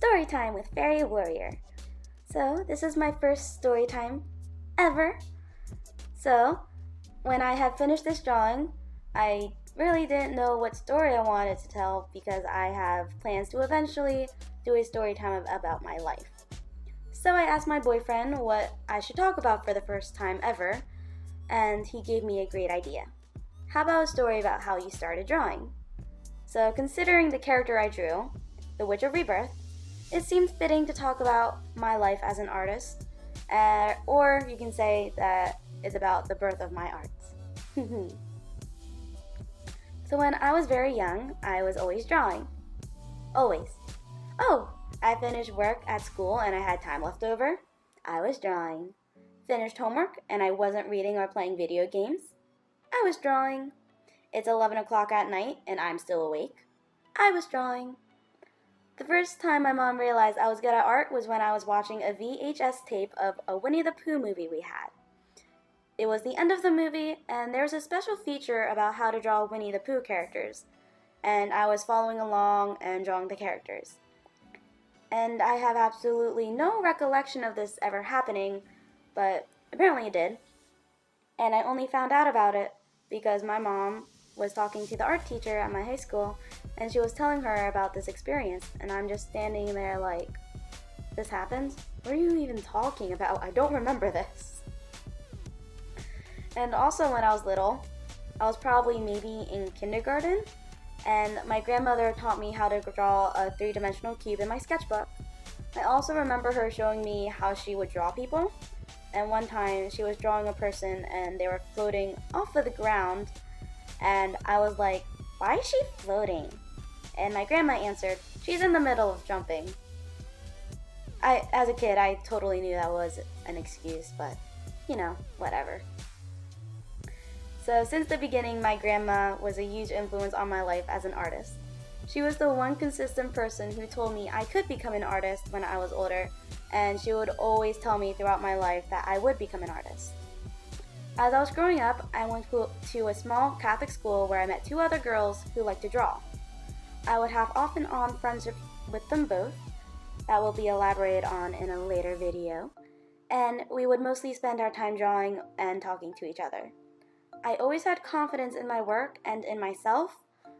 story time with Fairy Warrior. So this is my first story time ever. So when I had finished this drawing, I really didn't know what story I wanted to tell because I have plans to eventually do a story time about my life. So I asked my boyfriend what I should talk about for the first time ever, and he gave me a great idea. How about a story about how you started drawing? So considering the character I drew, the Witch of Rebirth, it seemed fitting to talk about my life as an artist, or you can say that it's about the birth of my arts. So when I was very young, I was always drawing. Always. Oh, I finished work at school and I had time left over. I was drawing. Finished homework and I wasn't reading or playing video games. I was drawing. It's 11 o'clock at night and I'm still awake. I was drawing. The first time my mom realized I was good at art was when I was watching a VHS tape of a Winnie the Pooh movie we had. It was the end of the movie, and there was a special feature about how to draw Winnie the Pooh characters, and I was following along and drawing the characters. And I have absolutely no recollection of this ever happening, but apparently it did. And I only found out about it because my mom was talking to the art teacher at my high school, and she was telling her about this experience, and I'm just standing there like, this happened? What are you even talking about? I don't remember this. And also when I was little, I was probably maybe in kindergarten, and my grandmother taught me how to draw a three-dimensional cube in my sketchbook. I also remember her showing me how she would draw people, and one time she was drawing a person and they were floating off of the ground, and I was like, why is she floating? And my grandma answered, she's in the middle of jumping. As a kid, I totally knew that was an excuse, but you know, whatever. So since the beginning, my grandma was a huge influence on my life as an artist. She was the one consistent person who told me I could become an artist when I was older, and she would always tell me throughout my life that I would become an artist. As I was growing up, I went to a small Catholic school where I met two other girls who liked to draw. I would have off and on friendships with them both, that will be elaborated on in a later video, and we would mostly spend our time drawing and talking to each other. I always had confidence in my work and in myself,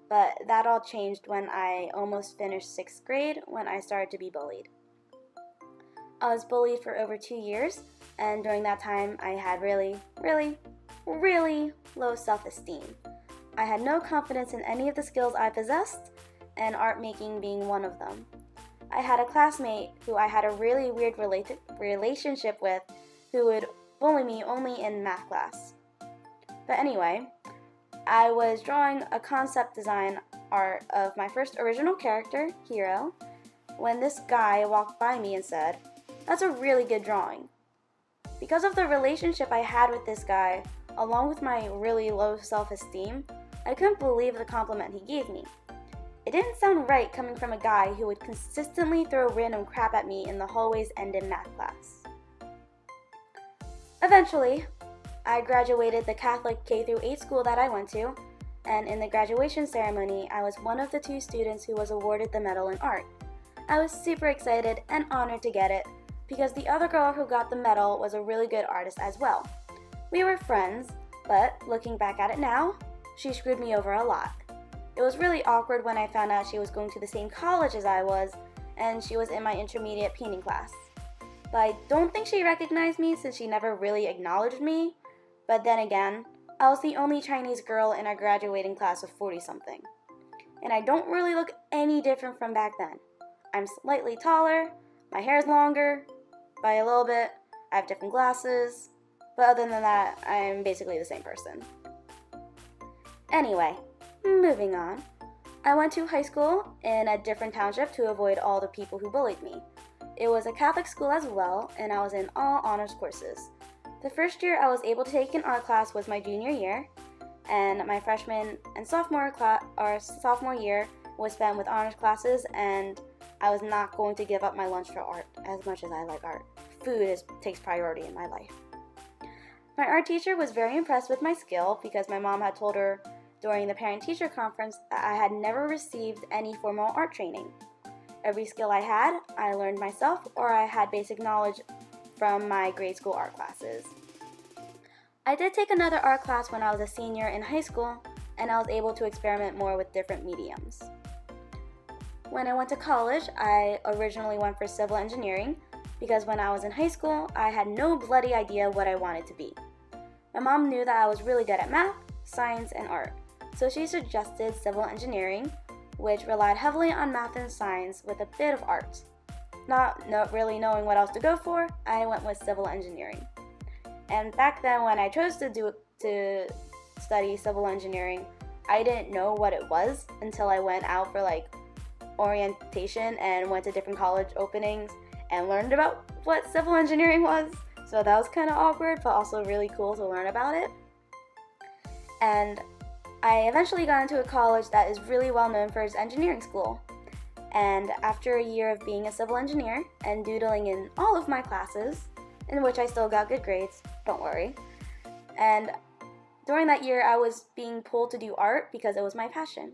but that all changed when I almost finished 6th grade when I started to be bullied. I was bullied for over 2 years, and during that time I had really low self-esteem. I had no confidence in any of the skills I possessed, and art making being one of them. I had a classmate who I had a really weird relationship with who would bully me only in math class. But anyway, I was drawing a concept design art of my first original character, Hero, when this guy walked by me and said, "That's a really good drawing." Because of the relationship I had with this guy, along with my really low self-esteem, I couldn't believe the compliment he gave me. It didn't sound right coming from a guy who would consistently throw random crap at me in the hallways and in math class. Eventually, I graduated the Catholic K-8 school that I went to, and in the graduation ceremony, I was one of the 2 students who was awarded the medal in art. I was super excited and honored to get it, because the other girl who got the medal was a really good artist as well. We were friends, but looking back at it now, she screwed me over a lot. It was really awkward when I found out she was going to the same college as I was, and she was in my intermediate painting class. But I don't think she recognized me since she never really acknowledged me. But then again, I was the only Chinese girl in our graduating class of 40-something. And I don't really look any different from back then. I'm slightly taller, my hair's longer, by a little bit, I have different glasses, but other than that, I'm basically the same person. Anyway, moving on. I went to high school in a different township to avoid all the people who bullied me. It was a Catholic school as well, and I was in all honors courses. The first year I was able to take an art class was my junior year, and my freshman and sophomore year was spent with honors classes, and I was not going to give up my lunch for art as much as I like art. Food takes priority in my life. My art teacher was very impressed with my skill because my mom had told her during the parent-teacher conference that I had never received any formal art training. Every skill I had, I learned myself, or I had basic knowledge from my grade school art classes. I did take another art class when I was a senior in high school, and I was able to experiment more with different mediums. When I went to college, I originally went for civil engineering because when I was in high school, I had no bloody idea what I wanted to be. My mom knew that I was really good at math, science, and art, so she suggested civil engineering, which relied heavily on math and science with a bit of art. Not really knowing what else to go for, I went with civil engineering. And back then when I chose to study civil engineering, I didn't know what it was until I went out for orientation and went to different college openings and learned about what civil engineering was. So that was kind of awkward, but also really cool to learn about it. And I eventually got into a college that is really well known for its engineering school. And after a year of being a civil engineer and doodling in all of my classes, in which I still got good grades, don't worry. And during that year, I was being pulled to do art because it was my passion.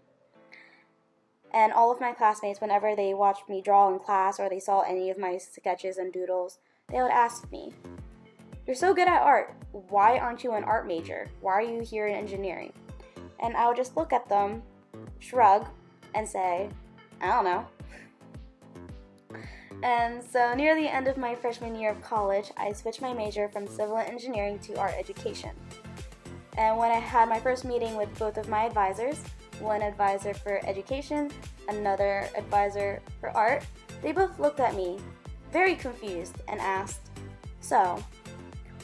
And all of my classmates, whenever they watched me draw in class or they saw any of my sketches and doodles, they would ask me, "You're so good at art, why aren't you an art major? Why are you here in engineering?" And I would just look at them, shrug, and say, "I don't know." And so near the end of my freshman year of college, I switched my major from civil engineering to art education. And when I had my first meeting with both of my advisors, one advisor for education, another advisor for art, they both looked at me, very confused, and asked, "So,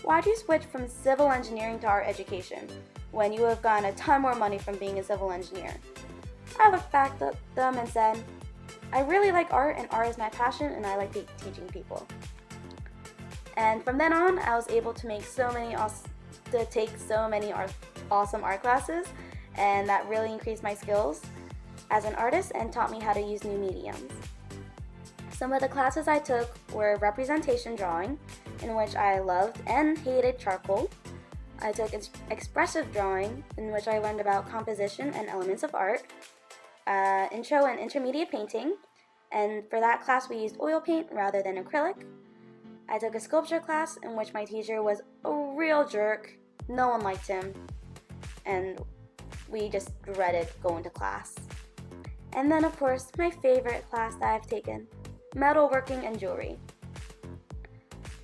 why'd you switch from civil engineering to art education when you have gotten a ton more money from being a civil engineer?" I looked back at them and said, "I really like art, and art is my passion, and I like teaching people." And from then on, I was able to take so many awesome art classes, and that really increased my skills as an artist and taught me how to use new mediums. Some of the classes I took were representation drawing, in which I loved and hated charcoal. I took expressive drawing, in which I learned about composition and elements of art, intro and intermediate painting, and for that class we used oil paint rather than acrylic. I took a sculpture class in which my teacher was a real jerk. No one liked him, and we just dreaded going to class. And then of course, my favorite class that I've taken, metalworking and jewelry.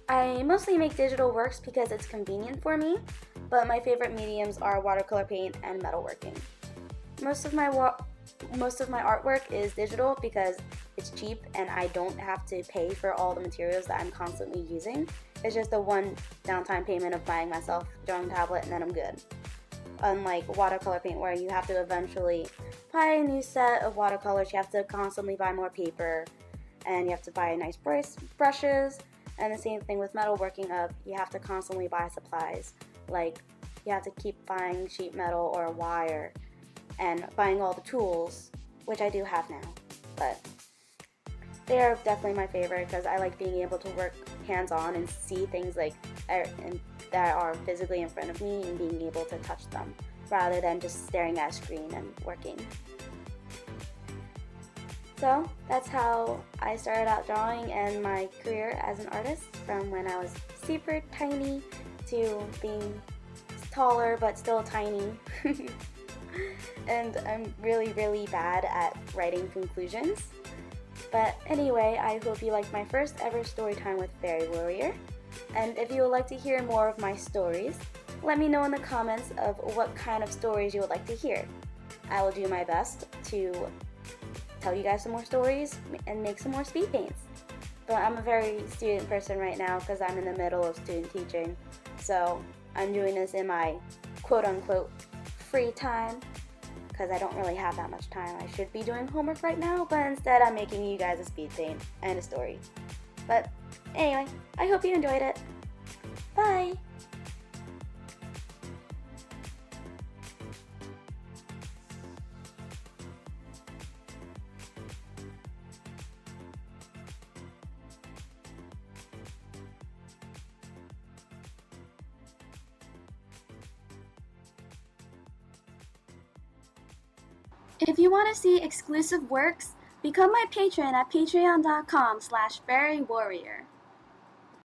I mostly make digital works because it's convenient for me, but my favorite mediums are watercolor paint and metalworking. Most of my artwork is digital because it's cheap and I don't have to pay for all the materials that I'm constantly using. It's just a one downtime payment of buying myself a drawing tablet and then I'm good. Unlike watercolor paint where you have to eventually buy a new set of watercolors, you have to constantly buy more paper and you have to buy nice brushes. And the same thing with metalworking you have to constantly buy supplies. Like you have to keep buying sheet metal or wire and buying all the tools, which I do have now. But they are definitely my favorite because I like being able to work hands-on and see things that are physically in front of me and being able to touch them rather than just staring at a screen and working. So that's how I started out drawing and my career as an artist, from when I was super tiny to being taller but still tiny. And I'm really, really bad at writing conclusions. But anyway, I hope you liked my first ever story time with Fairy Warrior. And if you would like to hear more of my stories, let me know in the comments of what kind of stories you would like to hear. I will do my best to tell you guys some more stories and make some more speed paints. But I'm a very student person right now because I'm in the middle of student teaching. So I'm doing this in my quote-unquote free time because I don't really have that much time. I should be doing homework right now, but instead I'm making you guys a speed paint and a story. But anyway, I hope you enjoyed it. Bye! If you want to see exclusive works, Become my patron at patreon.com/fairywarrior.